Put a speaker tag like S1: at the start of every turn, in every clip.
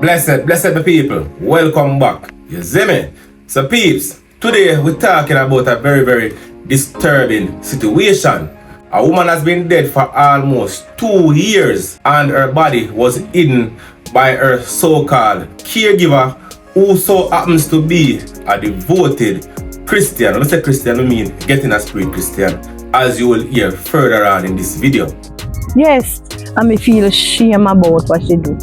S1: Blessed the people. Welcome back. You see me? So peeps, today we're talking about a very disturbing situation. A woman has been dead for almost 2 years and her body was hidden by her so-called caregiver, who so happens to be a devoted Christian. When I say Christian, I mean getting a spirit Christian, as you will hear further on in this video.
S2: Yes, and me feel shame about what she do.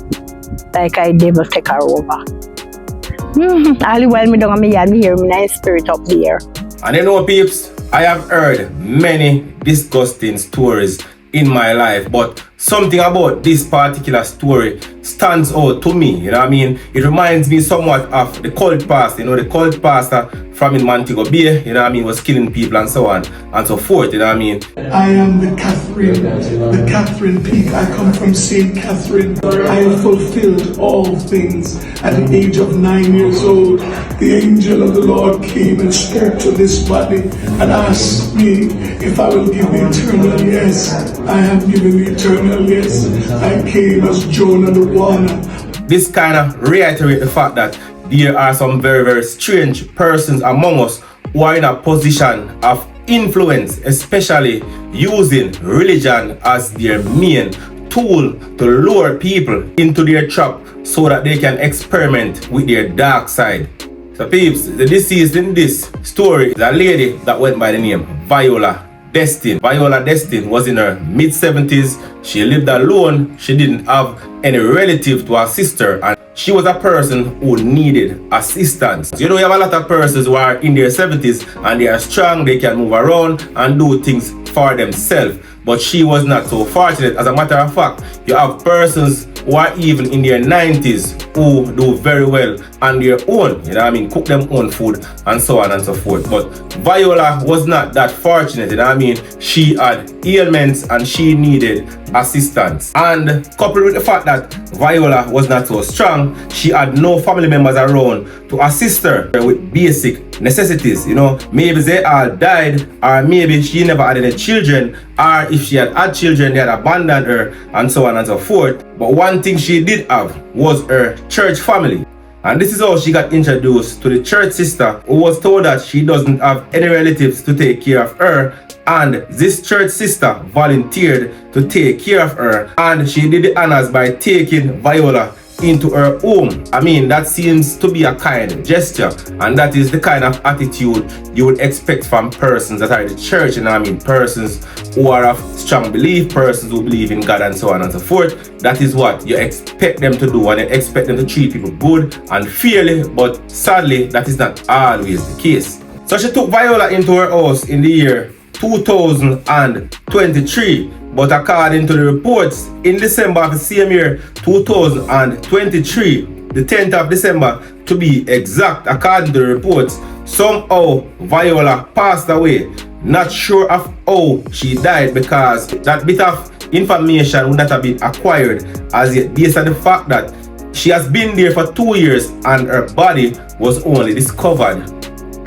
S2: Like I devil take her over. All the while me down me yard, me hear me nice spirit up there.
S1: And you know peeps, I have heard many disgusting stories in my life, but something about this particular story stands out to me. You know what I mean? It reminds me somewhat of the cult pastor. You know, the cult pastor from in Montego Bay, you know what I mean, was killing people and so on and so forth, you know what I mean?
S3: I am the Catherine Peak. I come from St. Catherine. I have fulfilled all things. At the age of 9 years old, the angel of the Lord came and spoke to this body and asked me if I will give the eternal yes. I have given the eternal yes. I came as Jonah the Warner.
S1: This kind of reiterates the fact that there are some very strange persons among us who are in a position of influence, especially using religion as their main tool to lure people into their trap so that they can experiment with their dark side. So peeps, the deceased in this story is a lady that went by the name Viola Destin. Viola Destin was in her mid-70s. She lived alone. She didn't have any relative to assist her, and she was a person who needed assistance. You know, you have a lot of persons who are in their 70s and they are strong, they can move around and do things for themselves. But she was not so fortunate. As a matter of fact, you have persons who are even in their 90s who do very well on their own, you know what I mean, cook them own food and so on and so forth. But Viola was not that fortunate, you know what I mean. She had ailments and she needed assistance. And coupled with the fact that Viola was not so strong, she had no family members around to assist her with basic necessities. You know, maybe they all died, or maybe she never had any children, or if she had children, they had abandoned her and so on and so forth. But one thing she did have was her church family. And this is how she got introduced to the church sister, who was told that she doesn't have any relatives to take care of her, and this church sister volunteered to take care of her, and she did the honors by taking Viola into her home. I mean, that seems to be a kind gesture, and that is the kind of attitude you would expect from persons that are in the church, and I mean persons who are of strong belief, persons who believe in God and so on and so forth. That is what you expect them to do, and you expect them to treat people good and fairly, but sadly that is not always the case. So she took Viola into her house in the year 2023, but according to the reports, in December of the same year, 2023, the 10th of December to be exact, according to the reports, somehow Viola passed away. Not sure of how she died, because that bit of information would not have been acquired as yet, based on the fact that she has been there for 2 years and her body was only discovered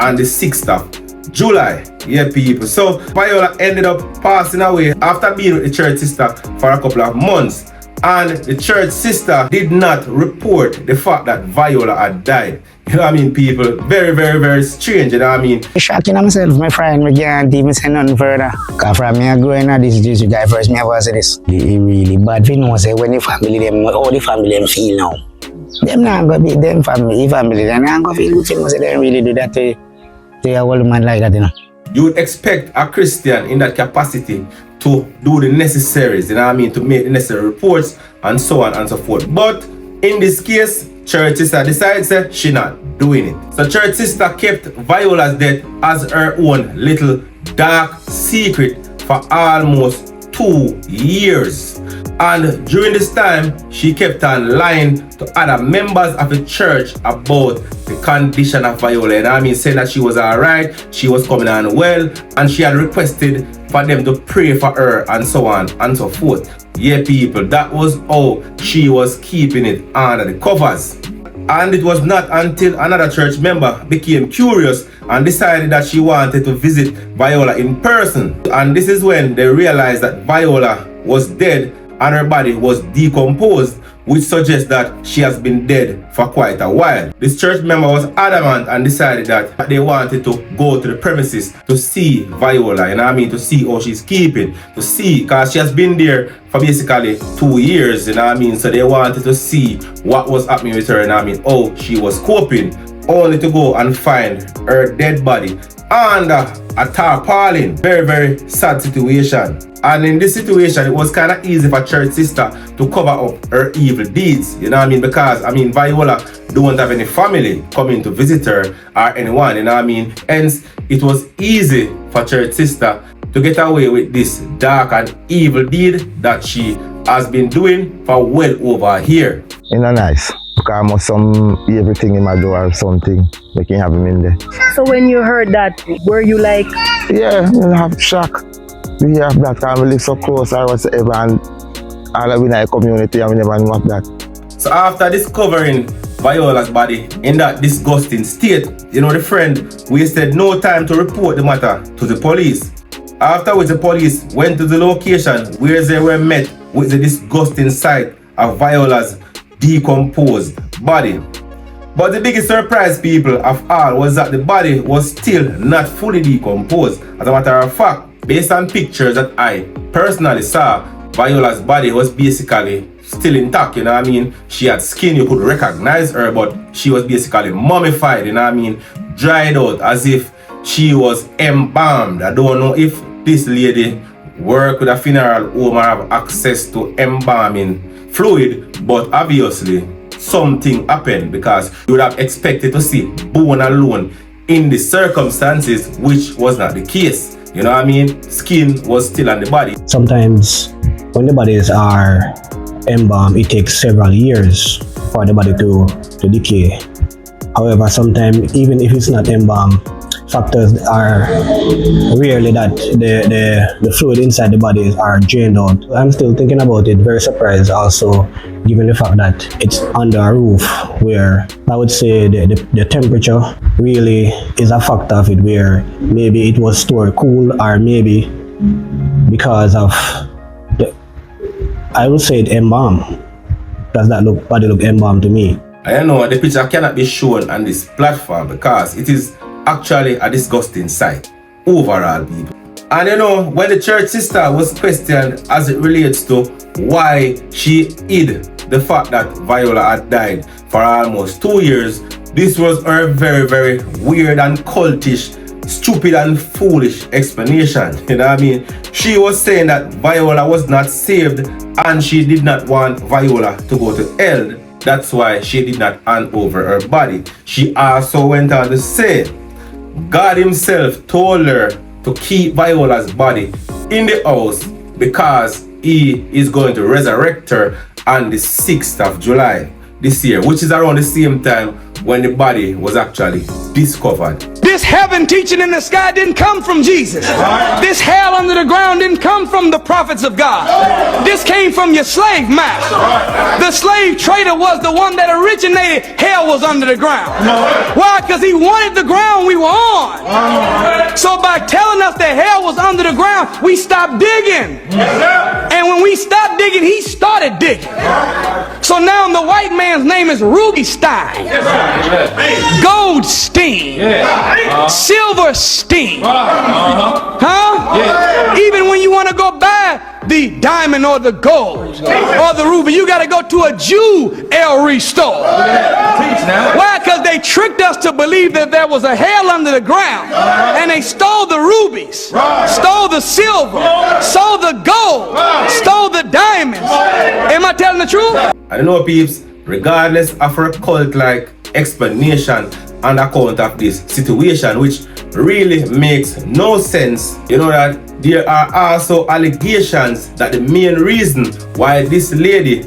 S1: on the 6th of July. Yeah, people. So Viola ended up passing away after being with the church sister for a couple of months, and the church sister did not report the fact that Viola had died. You know what I mean, people? Very strange, you know what I mean?
S4: Shocking myself, my friend. I can't even say nothing further. Because from me growing up, this Jesus guy first, me ever say this. It really bad. You know, say when the family, them, all the family them feel now. Them not going to be them family, they're not going to feel good. Say they really do that to a old man like that, you know.
S1: You would expect a Christian in that capacity to do the necessaries, you know what I mean, to make the necessary reports and so on and so forth. But in this case, church sister decides that she's not doing it. So church sister kept Viola's death as her own little dark secret for almost 2 years. And during this time, she kept on lying to other members of the church about the condition of Viola. And I mean, saying that she was alright, she was coming on well, and she had requested for them to pray for her and so on and so forth. Yeah, people, that was how she was keeping it under the covers. And it was not until another church member became curious and decided that she wanted to visit Viola in person. And this is when they realized that Viola was dead and her body was decomposed, which suggests that she has been dead for quite a while. This church member was adamant and decided that they wanted to go to the premises to see Viola, you know what I mean, to see how she's keeping, to see, because she has been there for basically 2 years, you know what I mean, so they wanted to see what was happening with her, you know what I mean, how she was coping, only to go and find her dead body under a tarpaulin. Very, very sad situation. And in this situation, it was kind of easy for church sister to cover up her evil deeds, you know what I mean, because I mean Viola don't have any family coming to visit her or anyone, you know what I mean, hence it was easy for church sister to get away with this dark and evil deed that she has been doing for well over a year.
S5: You know, nice. Because almost everything in my door or something, we can have him in there.
S2: So when you heard that, were you like?
S5: Yeah, I have shock. We have that because we live so close or whatsoever, and all of in our community and we never knew of that.
S1: So after discovering Viola's body in that disgusting state, you know, the friend wasted no time to report the matter to the police. After which the police went to the location where they were met with the disgusting sight of Viola's decomposed body. But the biggest surprise, people, of all was that the body was still not fully decomposed. As a matter of fact, based on pictures that I personally saw, Viola's body was basically still intact, you know what I mean? She had skin, you could recognize her, but she was basically mummified, you know what I mean? Dried out as if she was embalmed. I don't know if this lady work with a funeral home or have access to embalming fluid, but obviously something happened, because you would have expected to see bone alone in the circumstances, which was not the case. You know what I mean? Skin was still on the body.
S6: Sometimes when the bodies are embalmed, it takes several years for the body to decay. However, sometimes even if it's not embalmed, factors are rarely that the fluid inside the body are drained out. I'm still thinking about it, very surprised also, given the fact that it's under a roof where I would say the temperature really is a factor of it, where maybe it was stored cool, or maybe because of I would say it embalmed. Does that body look embalmed to me?
S1: I know the picture cannot be shown on this platform because it is actually a disgusting sight overall, people. And you know, when the church sister was questioned as it relates to why she hid the fact that Viola had died for almost 2 years, this was her very, very weird and cultish, stupid and foolish explanation. You know what I mean? She was saying that Viola was not saved and she did not want Viola to go to hell. That's why she did not hand over her body. She also went on to say God himself told her to keep Viola's body in the house because he is going to resurrect her on the 6th of July this year, which is around the same time when the body was actually discovered.
S7: This heaven teaching in the sky didn't come from Jesus. This hell under the ground didn't come from the prophets of God. This came from your slave master. The slave trader was the one that originated hell was under the ground. Why? Because he wanted the ground we were on. So by telling us that hell was under the ground, we stopped digging. And when we stopped digging, he started digging. So now the white man's name is Ruby Stein, Goldstein, Silverstein. Even when you want to go buy the diamond or the gold or the ruby, you got to go to a jewelry store. Why? Because they tricked us to believe that there was a hell under the ground, and they stole the rubies, stole the silver, stole the gold, stole the diamonds. Am I telling the truth?
S1: I don't know, peeps, regardless of her cult-like explanation on account of this situation, which really makes no sense, you know that there are also allegations that the main reason why this lady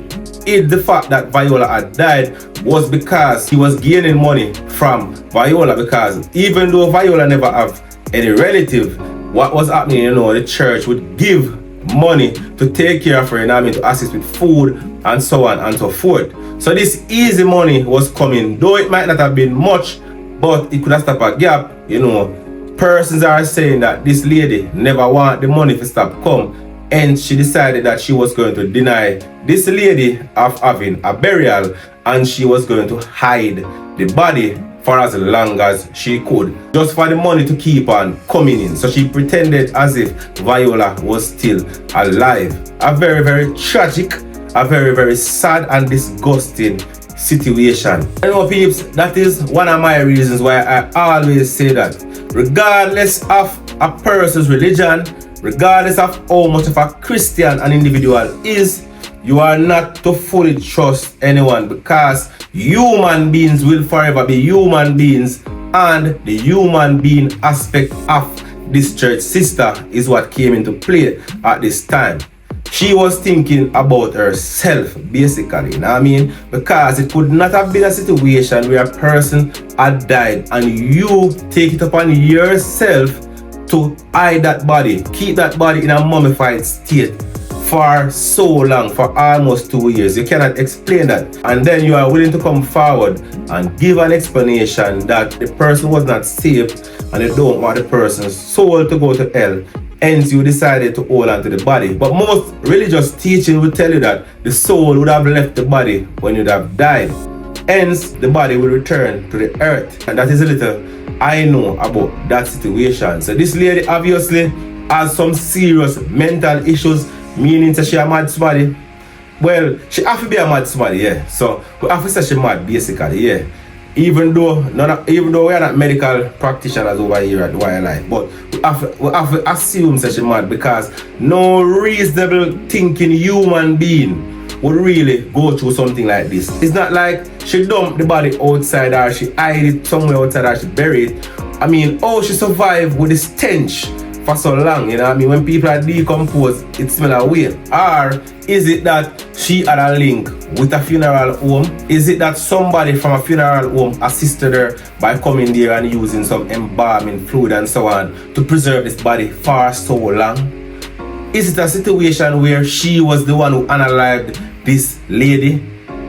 S1: hid the fact that Viola had died was because he was gaining money from Viola, because even though Viola never have any relative, what was happening, you know, the church would give money to take care of her, you know what I mean, to assist with food and so on and so forth. So this easy money was coming, though it might not have been much, but it could have stopped a gap, you know. Persons are saying that this lady never want the money to stop come, and she decided that she was going to deny this lady of having a burial, and she was going to hide the body for as long as she could, just for the money to keep on coming in. So she pretended as if Viola was still alive. A very, very tragic, a very, very sad and disgusting situation. You know, peeps, that is one of my reasons why I always say that regardless of a person's religion, regardless of how much of a Christian an individual is, you are not to fully trust anyone, because human beings will forever be human beings, and the human being aspect of this church sister is what came into play at this time. She was thinking about herself, basically, you know what I mean? Because it could not have been a situation where a person had died and you take it upon yourself to hide that body, keep that body in a mummified state for so long, for almost 2 years. You cannot explain that. And then you are willing to come forward and give an explanation that the person was not saved and you don't want the person's soul to go to hell. Hence, you decided to hold on to the body. But most religious teaching will tell you that the soul would have left the body when you'd have died. Hence, the body will return to the earth. And that is a little I know about that situation. So this lady obviously has some serious mental issues, meaning that she a mad somebody. Well, she have to be a mad somebody, yeah. So we have to say she mad, basically, yeah. Even though we are not medical practitioners over here at Wildlife, but we have to assume that she mad, because no reasonable thinking human being would really go through something like this. It's not like she dumped the body outside or she hid it somewhere outside or she buried it. I mean, how she survived with the stench for so long, you know what I mean? When people are decomposed, it smells away. Or is it that she had a link with a funeral home? Is it that somebody from a funeral home assisted her by coming there and using some embalming fluid and so on to preserve this body for so long? Is it a situation where she was the one who unalived this lady?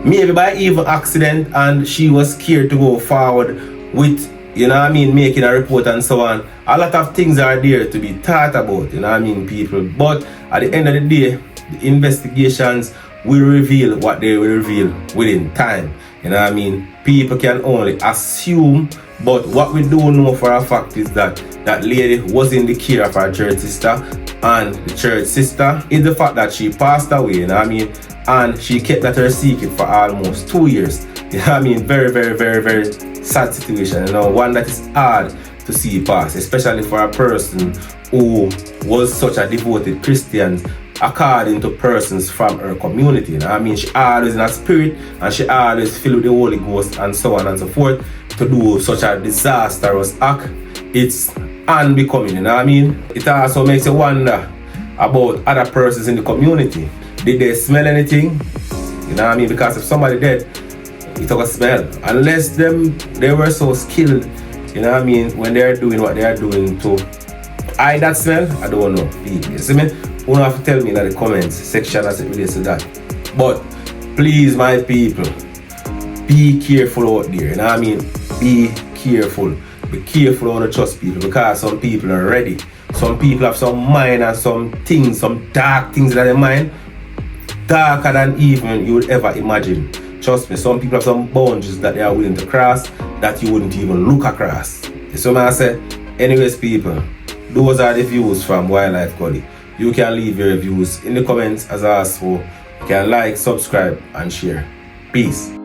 S1: Maybe by even accident, and she was scared to go forward with, you know what I mean, making a report and so on. A lot of things are there to be thought about, you know what I mean, people. But at the end of the day, the investigations will reveal what they will reveal within time. You know what I mean? People can only assume, but what we do know for a fact is that that lady was in the care of her church sister, and the church sister is the fact that she passed away, you know what I mean? And she kept that her secret for almost 2 years. You know what I mean? Very, very, very, very sad situation, you know, one that is hard to see pass, especially for a person who was such a devoted Christian according to persons from her community. You know? I mean, she always in a spirit, and she always filled with the Holy Ghost and so on and so forth. To do such a disastrous act, it's unbecoming, you know what I mean? It also makes you wonder about other persons in the community. Did they smell anything? You know what I mean? Because if somebody dead, it took a smell. Unless they were so skilled, you know what I mean, when they're doing what they are doing to hide that smell, I don't know. You see me? You don't have to tell me in the comments section as it relates to that. But please, my people, be careful out there, you know what I mean? Be careful. Be careful how to trust people, because some people are ready. Some people have some mind and some things, some dark things in their mind, darker than even you would ever imagine. Trust me, some people have some boundaries that they are willing to cross that you wouldn't even look across. You see what I say? Anyways, people, those are the views from Wildlife Cultish. You can leave your views in the comments as I asked for. You can like, subscribe, and share. Peace.